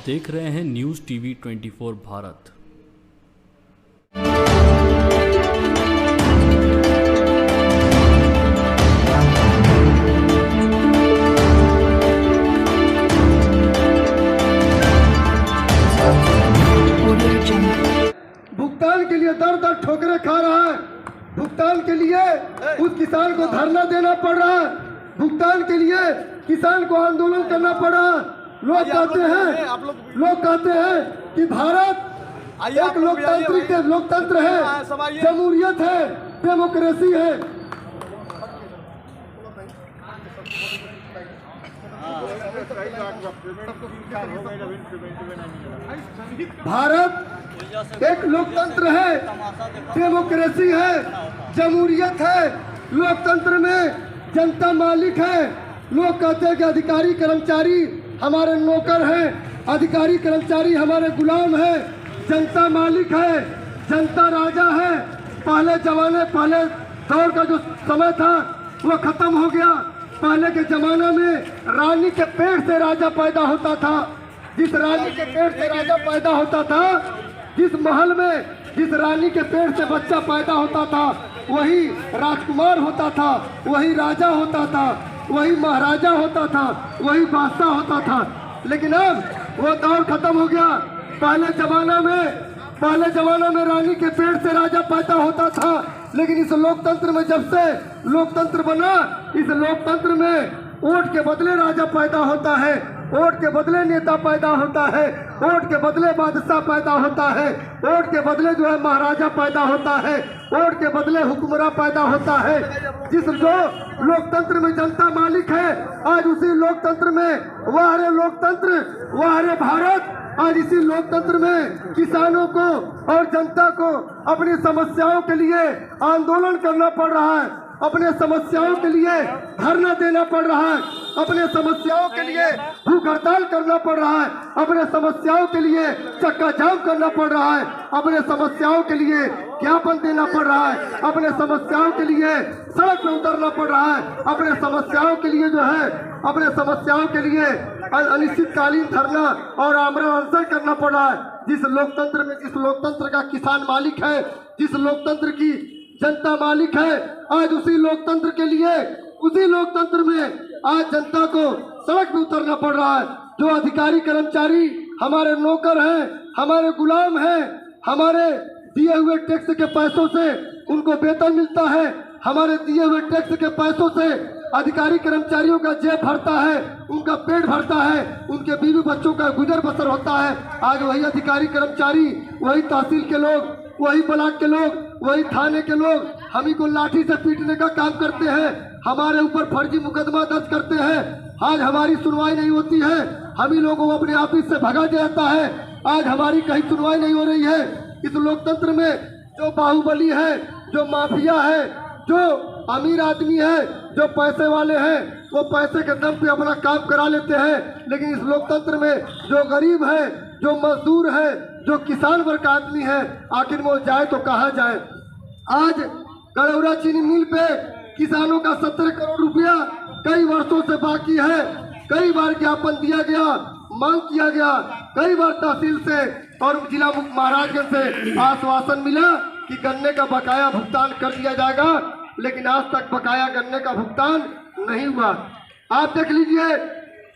देख रहे हैं न्यूज़ टीवी 24 भारत। भुगतान के लिए दर दर ठोकरें खा रहा है। भुगतान के लिए उस किसान को धरना देना पड़ रहा है। भुगतान के लिए किसान को आंदोलन करना पड़ रहा है। लोग कहते हैं कि भारत एक लोकतंत्र है, जमहूरियत है, डेमोक्रेसी है। भारत एक लोकतंत्र है, डेमोक्रेसी है, जमहूरियत है। लोकतंत्र में जनता मालिक है। लोग कहते हैं कि अधिकारी कर्मचारी हमारे नौकर हैं, अधिकारी कर्मचारी हमारे गुलाम हैं। जनता मालिक है, जनता राजा है। पहले दौर का जो समय था वो खत्म हो गया। पहले के जमाना में रानी के पेट से राजा पैदा होता था। जिस रानी के पेट से राजा पैदा होता था, जिस महल में जिस रानी के पेट से बच्चा पैदा होता था, वही राजकुमार होता था, वही राजा होता था, वही महाराजा होता था, वही बादशाह होता था। लेकिन अब वो दौर खत्म हो गया। पहले जमाना में रानी के पेट से राजा पैदा होता था। लेकिन इस लोकतंत्र में जब से लोकतंत्र बना, इस लोकतंत्र में वोट के बदले राजा पैदा होता है, वोट के बदले नेता पैदा होता है, वोट के बदले बादशाह पैदा होता है, वोट के बदले जो है महाराजा पैदा होता है, वोट के बदले हुक्मरान पैदा होता है। जिस जो लोकतंत्र में जनता मालिक है, आज उसी लोकतंत्र में वाह रे लोकतंत्र, वाह रे भारत। आज इसी लोकतंत्र में किसानों को और जनता को अपनी समस्याओं के लिए आंदोलन करना पड़ रहा है, अपने समस्याओं के लिए धरना देना पड़ रहा है, अपने समस्याओं के लिए भूख हड़ताल करना पड़ रहा है, अपने समस्याओं के लिए चक्का जाम करना पड़ रहा है, अपने समस्याओं के लिए ज्ञापन देना पड़ रहा है, अपने समस्याओं के लिए सड़क में उतरना पड़ रहा है, अपने समस्याओं के लिए अपने समस्याओं के लिए अनिश्चितकालीन धरना और आमरण अनशन करना पड़ रहा है। जिस लोकतंत्र का किसान मालिक है, जिस लोकतंत्र की जनता मालिक है, आज उसी लोकतंत्र के लिए उसी लोकतंत्र में आज जनता को सड़क में उतरना पड़ रहा है। जो अधिकारी कर्मचारी हमारे नौकर हैं, हमारे गुलाम हैं, हमारे दिए हुए टैक्स के पैसों से उनको वेतन मिलता है, हमारे दिए हुए टैक्स के पैसों से अधिकारी कर्मचारियों का जेब भरता है, उनका पेट भरता है, उनके बीवी बच्चों का गुजर बसर होता है। आज वही अधिकारी कर्मचारी, वही तहसील के लोग, वही ब्लॉक के लोग, वही थाने के लोग हम ही को लाठी से पीटने का काम करते हैं, हमारे ऊपर फर्जी मुकदमा दर्ज करते हैं। आज हमारी सुनवाई नहीं होती है, हम ही लोगों को अपने ऑफिस से भगा जाता है। आज हमारी कहीं सुनवाई नहीं हो रही है। इस लोकतंत्र में जो बाहुबली है, जो माफिया है, जो अमीर आदमी है, जो पैसे वाले हैं, वो पैसे के दम पे अपना काम करा लेते हैं। लेकिन इस लोकतंत्र में जो गरीब है, जो मजदूर है, जो किसान वर्ग का आदमी है, आखिर वो जाए तो कहाँ जाए। आज गड़ौरा चीनी मिल पे किसानों का 17 करोड़ रुपया कई वर्षों से बाकी है। कई बार ज्ञापन दिया गया, मांग किया गया, कई बार तहसील से और जिला महाराजगंज से आश्वासन मिला कि गन्ने का बकाया भुगतान कर दिया जाएगा, लेकिन आज तक बकाया गन्ने का भुगतान नहीं हुआ। आप देख लीजिए,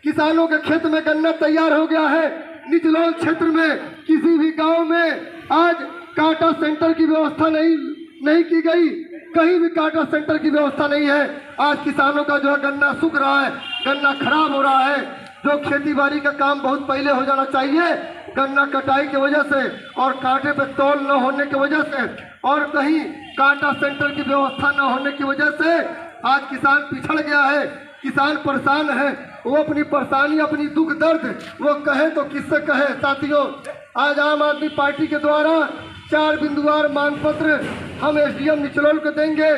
किसानों के खेत में गन्ना तैयार हो गया है। निचलौल क्षेत्र में किसी भी गांव में आज कांटा सेंटर की व्यवस्था नहीं की गई, कहीं भी कांटा सेंटर की व्यवस्था नहीं है। आज किसानों का जो है गन्ना सूख रहा है, गन्ना खराब हो रहा है। जो खेती बाड़ी का काम बहुत पहले हो जाना चाहिए, गन्ना कटाई की वजह से और कांटे पे तौल न होने की वजह से और कहीं कांटा सेंटर की व्यवस्था न होने की वजह से आज किसान पिछड़ गया है। किसान परेशान है, वो अपनी परेशानी, अपनी दुख दर्द वो कहे तो किससे कहे। साथियों, आज आम आदमी पार्टी के द्वारा 4 बिंदुवार मांग पत्र हम एसडीएम निचलौल को देंगे।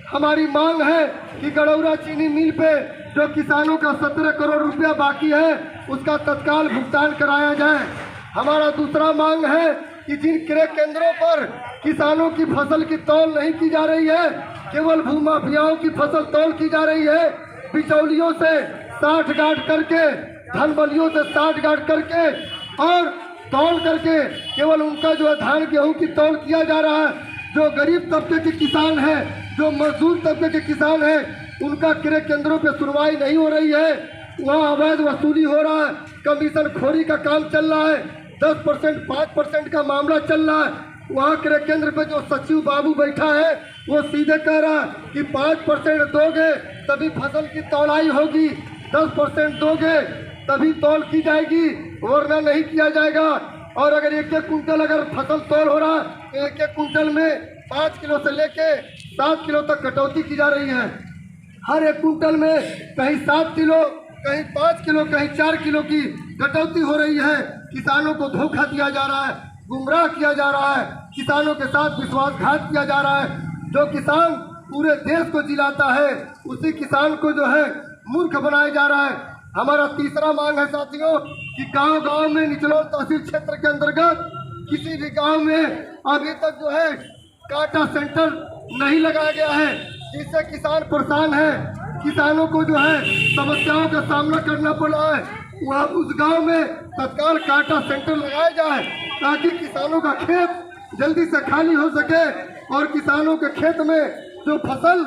हमारी मांग है कि गड़ौरा चीनी मिल पे जो किसानों का 17 करोड़ रुपया बाकी है, उसका तत्काल भुगतान कराया जाए। हमारा दूसरा मांग है कि जिन क्रय केंद्रों पर किसानों की फसल की तौल नहीं की जा रही है, केवल भूमाफियाओं की फसल तौल की जा रही है, बिचौलियों से साठ गांठ करके, धन बलियों से साठ गांठ करके और तौल करके केवल उनका जो है धान गेहूं की तौल किया जा रहा है। जो गरीब तबके के किसान हैं, जो मजदूर तबके के किसान हैं, उनका क्रय केंद्रों पे सुनवाई नहीं हो रही है। वहाँ अवैध वसूली हो रहा है, कमीशन खोरी का काम चल रहा है, 10% 5% का मामला चल रहा है। वहाँ क्रय केंद्र पे जो सचिव बाबू बैठा है वो सीधे कह रहा है कि 5% दोगे तभी फसल की तौलाई होगी, 10% दोगे तभी तौल की जाएगी, वरना नहीं किया जाएगा। और अगर एक कुंटल अगर फसल तौल हो रहा है तो एक कुंटल में 5 किलो से लेके 7 किलो तक कटौती की जा रही है। हर एक कुंटल में कहीं 7 किलो, कहीं 5 किलो, कहीं 4 किलो की कटौती हो रही है। किसानों को धोखा दिया जा रहा है, गुमराह किया जा रहा है, किसानों के साथ विश्वासघात किया जा रहा है। जो किसान पूरे देश को जिलाता है उसी किसान को जो है मूर्ख बनाया जा रहा है। हमारा तीसरा मांग है साथियों कि गांव-गांव में निचलोल तहसील क्षेत्र के अंतर्गत किसी भी गांव में अभी तक जो है कांटा सेंटर नहीं लगाया गया है, जिससे किसान परेशान है। किसानों को जो है समस्याओं का सामना करना पड़ रहा है। वहाँ उस गांव में तत्काल कांटा सेंटर लगाया जाए ताकि किसानों का खेत जल्दी से खाली हो सके और किसानों के खेत में जो फसल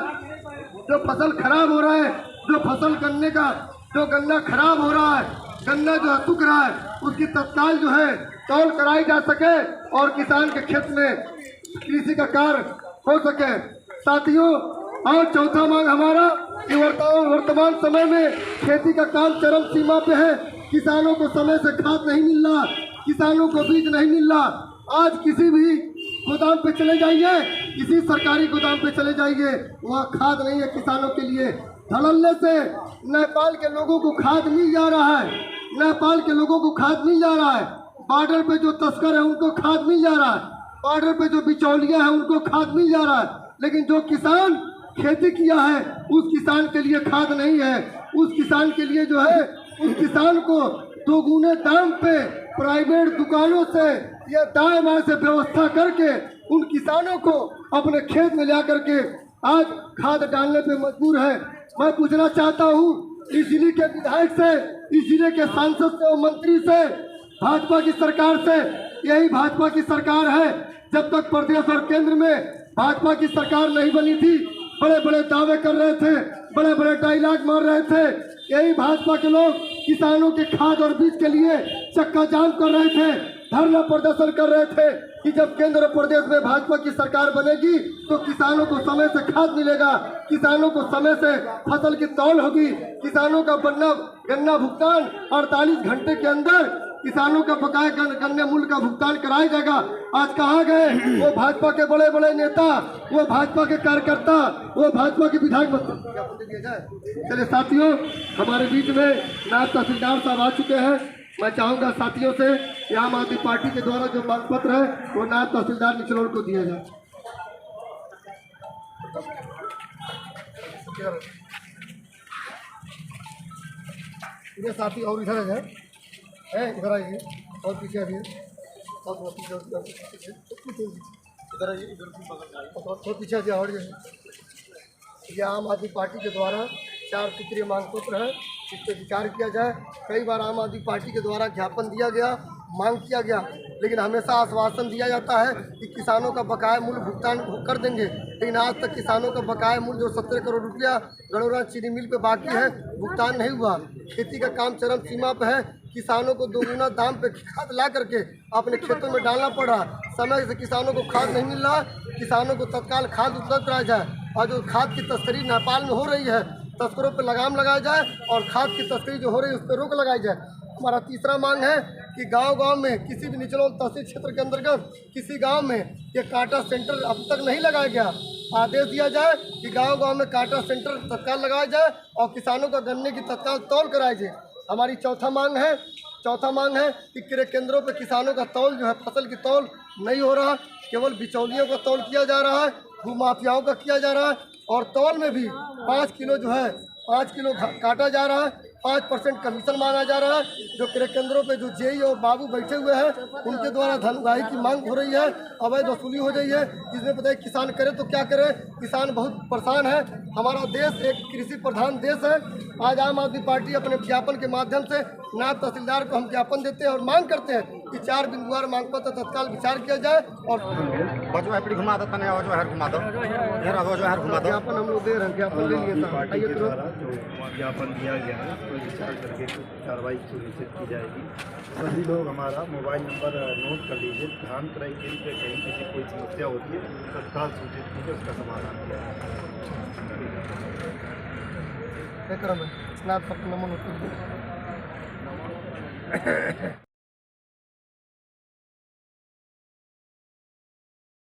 खराब हो रहा है, जो फसल गन्ने का जो गन्ना खराब हो रहा है, गन्ना जो है सूख रहा है, उसकी तत्काल जो है तौल कराई जा सके और किसान के खेत में कृषि का कार्य हो सके। साथियों, और चौथा मांग हमारा कि वर्तमान समय में खेती का काम चरम सीमा पे है। किसानों को समय से खाद नहीं मिल रहा, किसानों को बीज नहीं मिल रहा। आज किसी भी गोदाम पे चले जाइए, किसी सरकारी गोदाम पे चले जाइए, वहाँ खाद नहीं है किसानों के लिए। धड़ल्ले से नेपाल के लोगों को खाद मिल जा रहा है, नेपाल के लोगों को खाद मिल जा रहा है। बॉर्डर पे जो तस्कर है उनको खाद मिल जा रहा है, बॉर्डर पे जो बिचौलिया है उनको खाद मिल जा रहा है। लेकिन जो किसान खेती किया है उस किसान के लिए खाद नहीं है। उस किसान के लिए जो है उस किसान को दोगुने दाम पे प्राइवेट दुकानों से या दाएं बाएं से व्यवस्था करके उन किसानों को अपने खेत में ला करके आज खाद डालने पे मजबूर है। मैं पूछना चाहता हूँ इस जिले के विधायक से, इस जिले के सांसद से और मंत्री से, भाजपा की सरकार से, यही भाजपा की सरकार है। जब तक प्रदेश और केंद्र में भाजपा की सरकार नहीं बनी थी, बड़े बड़े दावे कर रहे थे, बड़े बड़े डायलॉग मार रहे थे। यही भाजपा के लोग किसानों के खाद और बीज के लिए चक्का जाम कर रहे थे, धरना प्रदर्शन कर रहे थे कि जब केंद्र और प्रदेश में भाजपा की सरकार बनेगी तो किसानों को समय से खाद मिलेगा, किसानों को समय से फसल की तौल होगी, किसानों का गन्ना भुगतान 48 घंटे के अंदर किसानों का बकाया गन्ने मूल्य का भुगतान कराया जाएगा। आज कहाँ गए वो भाजपा के बड़े बड़े नेता, वो भाजपा के कार्यकर्ता, वो भाजपा के विधायक मंत्री? चलिए साथियों, हमारे बीच में नायब तहसीलदार साहब आ चुके हैं। मैं चाहूँगा साथियों से कि आम आदमी पार्टी के द्वारा जो मांग पत्र है वो नायब तहसीलदार निचलोल को दिया जाए। ये साथी और इधर है, इधर आइए और पीछे आइए, और पीछे इधर आइए, इधर पीछे आइए। और ये आम आदमी पार्टी के द्वारा 4 सूत्रीय मांग पत्र है, इस पर विचार किया जाए। कई बार आम आदमी पार्टी के द्वारा ज्ञापन दिया गया, मांग किया गया, लेकिन हमेशा आश्वासन दिया जाता है कि किसानों का बकाया मूल्य भुगतान कर देंगे। लेकिन आज तक किसानों का बकाया मूल्य जो 17 करोड़ रुपया गणोरा चीनी मिल पे बाकी है, भुगतान नहीं हुआ। खेती का काम चरम सीमा पे है, किसानों को दोगुना दाम पे खाद ला करके अपने खेतों में डालना पड़ रहा। समय से किसानों को खाद नहीं मिल रहा, किसानों को तत्काल खाद उपलब्ध कराया जाए और जो खाद की तस्करी नेपाल में हो रही है, तस्करों पर लगाम लगाया जाए और खाद की तस्करी जो हो रही है उस पर रोक लगाई जाए। हमारा तीसरा मांग है कि गांव-गांव में किसी भी निचलोल तहसील क्षेत्र के अंतर्गत किसी गांव में ये कांटा सेंटर अब तक नहीं लगाया गया। आदेश दिया जाए कि गांव-गांव में कांटा सेंटर तत्काल लगाया जाए और किसानों का गन्ने की तत्काल तौल कराई जाए। हमारी चौथा मांग है कि क्रय केंद्रों पर किसानों का तौल जो है फसल की तौल नहीं हो रहा, केवल बिचौलियों का तौल किया जा रहा है, भूमाफियाओं का किया जा रहा है और तौल में भी 5 किलो जो है 5 किलो काटा जा रहा है। 5% कमीशन मांगा जा रहा है। जो क्रय केंद्रों पे जो जेई और बाबू बैठे हुए हैं उनके द्वारा धन उगाही की मांग हो रही है, अवैध वसूली हो रही है। जिसमें पता है किसान करे तो क्या करे, किसान बहुत परेशान है। हमारा देश एक कृषि प्रधान देश है। आज आम आदमी पार्टी अपने विज्ञापन के माध्यम से नायब तहसीलदार को हम ज्ञापन देते हैं और मांग करते हैं कि 4 बिंदुवार मांग पर तत्काल विचार किया जाए और घुमा दो तने घुमा दो घुमा दो। ज्ञापन हम लोग दे रहे हैं, ज्ञापन ले लिए पार्टी के द्वारा जो ज्ञापन दिया गया है तो विचार करके कार्रवाई सुनिश्चित की जाएगी। सभी लोग हमारा मोबाइल नंबर नोट कर लीजिए। ध्यान क्रय केंद्र पे कहीं किसी कोई समस्या होती है तत्काल सूचित कीजिए, उसका समाधान किया जाए। क्रम है स्नातक नमन होती है।